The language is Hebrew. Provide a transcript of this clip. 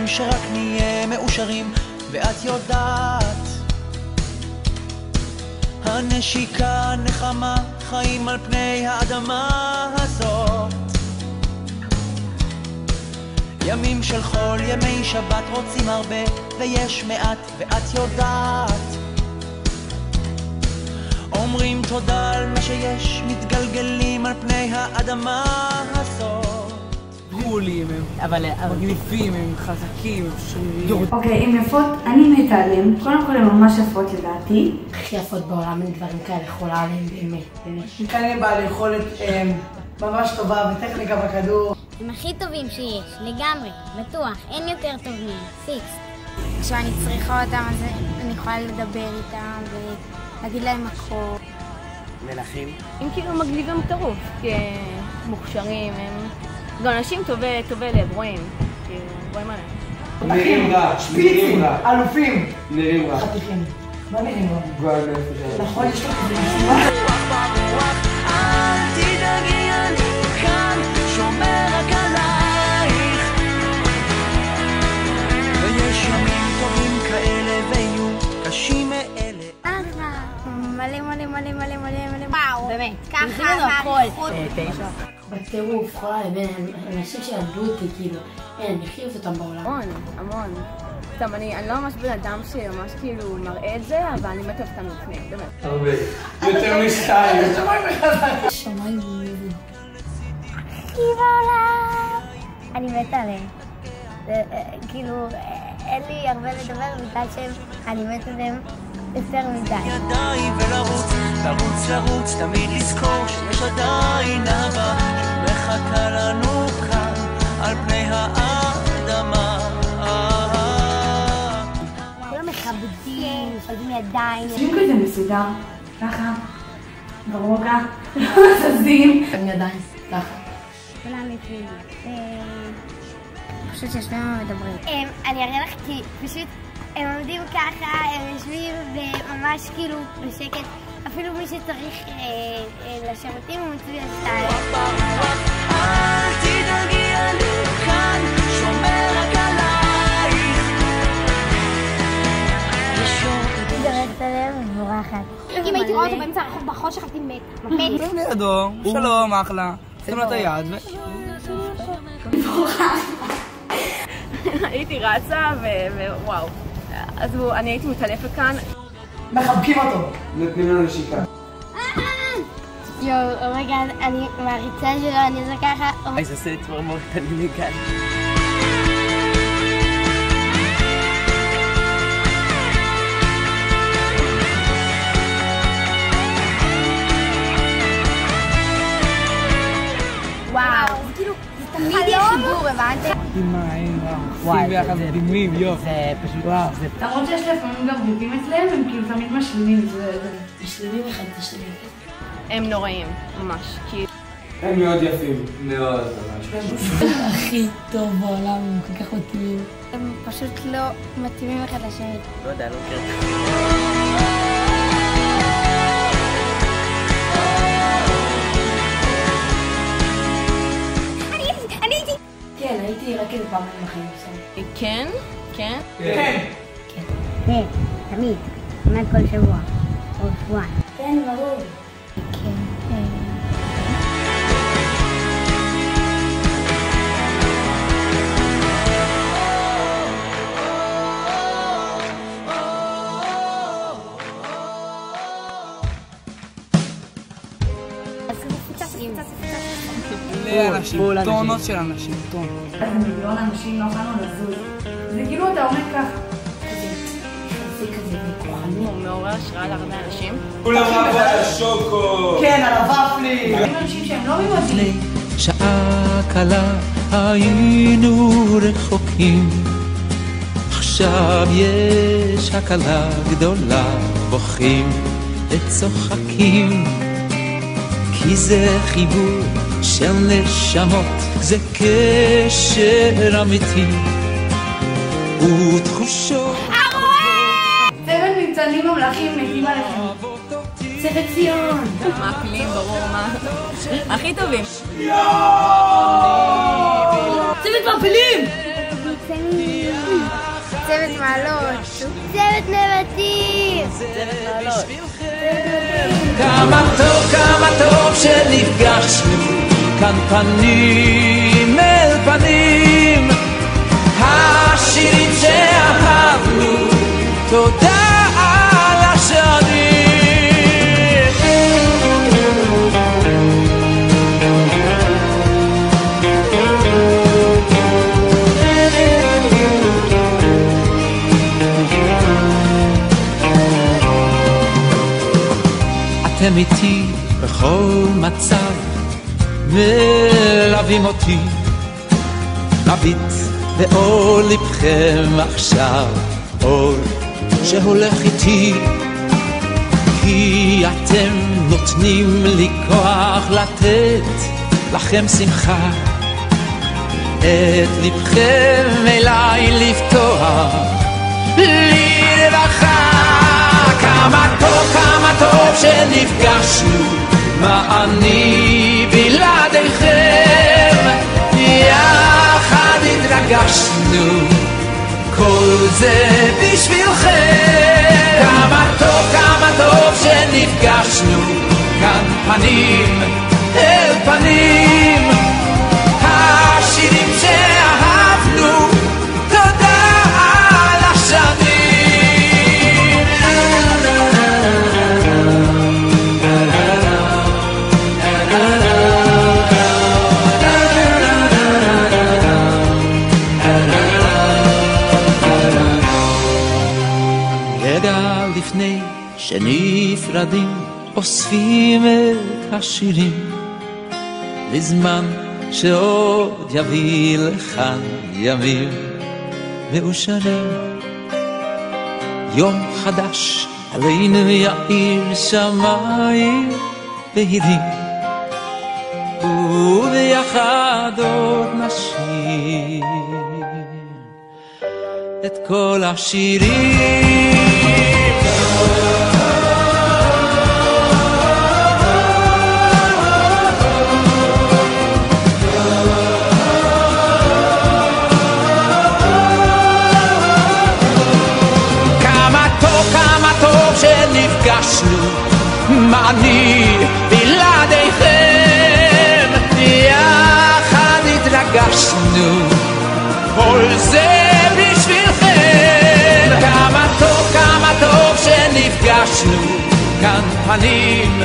שרק נהיה מאושרים, ואת יודעת, הנשיקה נחמה, חיים על פני האדמה הזאת. ימים של חול, ימי שבת, רוצים הרבה ויש מעט, ואת יודעת, אומרים תודה על מה שיש, מתגלגלים על פני האדמה הזאת. גולים, אבל מגניבים, הם חזקים, הם שרירים. אוקיי, הם יפות, אני מתה עליהם. קודם כל הם ממש יפות לדעתי. הכי יפות בעולם, אין דברים כאלה, חולה עליהם באמת. כאלה בעל יכולת ממש טובה וטכניקה בכדור. הם הכי טובים שיש, לגמרי, בטוח, אין יותר טובים, פיקס. כשאני צריכה אותם אז אני יכולה לדבר איתם ולהגיד להם הכל. מלכים? הם כאילו מגניבים טירוף, מוכשרים, הם גם אנשים טובי לב, רואים עליהם. נראים רע, שפיצים, אלופים. נראים רע. חתיכים. מה נראים רע? גואל מאיפה נכון, יש לו כזה משימה. אל תדאגי, אני כאן, שומר רק עלייך. ויש ימים טובים כאלה ויהיו קשים מאלה. מלא מלא מלא מלא מלא. וואו, באמת, ככה, בטירוף, חולה לבין אנשים שילדו אותי, כאילו, אני הכי אוהבת אותם בעולם. המון. סתם, אני לא ממש בן אדם שממש כאילו מראה את זה, אבל אני מתה אותם לפני, באמת. הרבה. יותר משתיים. שמיים גניבים. הכי בעולם. אני מתה עליהם. כאילו, אין לי הרבה לדבר בגלל שאני מתה עליהם יותר מדי. ידיים ולרוץ, לרוץ, תמיד לזכור שיש עדיין אהבה שמחכה לנו כאן על פני האדמה. כולם מכבדים, מפלדים ידיים. יושבים כזה מסודר, ככה, ברוגע, זזים. הם ידיים, ככה. כולם יושבים. אני חושבת שיושבים ומדברים. אני אראה לך כי פשוט הם עומדים ככה, הם יושבים וממש כאילו בשקט. אפילו מי שצריך לשירותים הוא מצביע שתיים. אל תדאגי, אני כאן, שומר רק עלייך. היא דרכת עליהם ובורחת. אם הייתי רואה אותו באמצע הרחוב בחושך הייתי מת. מת לידו, שלום, אחלה. שים לו את היד הייתי רצה ווואו. אז אני הייתי מתעלפת כאן. מחבקים אותו. נותנים לנו נשיקה. יואו, רגע, אני מעריצה שלו, אני עושה ככה. איזה עושה לי צמרמורת, אני ניגן. וואו, זה כאילו, זה תמיד יש חיבור, הבנתם? מים, וואי, ביחד מדהימים, יו. זה פשוט וואו. למרות שיש לפעמים גם ריבים אצלם, הם כאילו תמיד משלימים. משלימים אחד את השני. הם נוראים, ממש. הם מאוד יפים, מאוד ממש. הכי טוב בעולם, הם כל כך מתאימים. הם פשוט לא מתאימים אחד לשני. לא יודע, לא מכיר. כן, הייתי רק איזה פעמיים בחיים שלנו. כן? כן. כן, תמיד. כמעט כל שבוע. או שבועיים. כן, ברור. כן. לאנשים, טונות של אנשים, טון. אז מיליון אנשים לא יכולנו לזוז. זה כאילו אתה עומד ככה. זה כזה כוחני. הוא מעורר השראה להרבה אנשים. כולם עבוד על שוקו. כן, על הוואפלי. הם אנשים שהם לא מיועדים. שעה קלה היינו רחוקים, עכשיו יש הקלה גדולה, בוכים וצוחקים, כי זה חיבור של נשמות, זה קשר אמיתי ותחושות. צוות ניצנים ממלכים מתים עליכם. צוות ציון. מעפילים, ברור, מה? הכי טובים. צוות מעפילים! ניצנים. צוות מעלות. צוות נבטים. כמה טוב שנפגשנו כאן פנים אל פנים, השירים שאהבנו, תודה על השנים. אתם איתי בכל מצב, מלווים אותי, מביט באור לבכם עכשיו, אור שהולך איתי, כי אתם נותנים לי כוח לתת לכם שמחה, את לבכם אליי לפתוח לי רווחה. כמה טוב שנפגשנו, מה אני בלעדיכם, יחד התרגשנו, כל זה בשבילכם. כמה טוב שנפגשנו, כאן פנים אל פנים, השירים שאהבנו, תודה על השנים. לפני שנפרדים אוספים את השירים לזמן שעוד יביא לכאן ימים מאושרים. יום חדש עלינו יאיר שמיים בהירים, וביחד עוד נשיר את כל השירים. כמה טוב שנפגשנו, מה אני בלעדיכם, יחד התרגשנו, כל זה בשבילכם. כמה טוב שנפגשנו, כאן פנים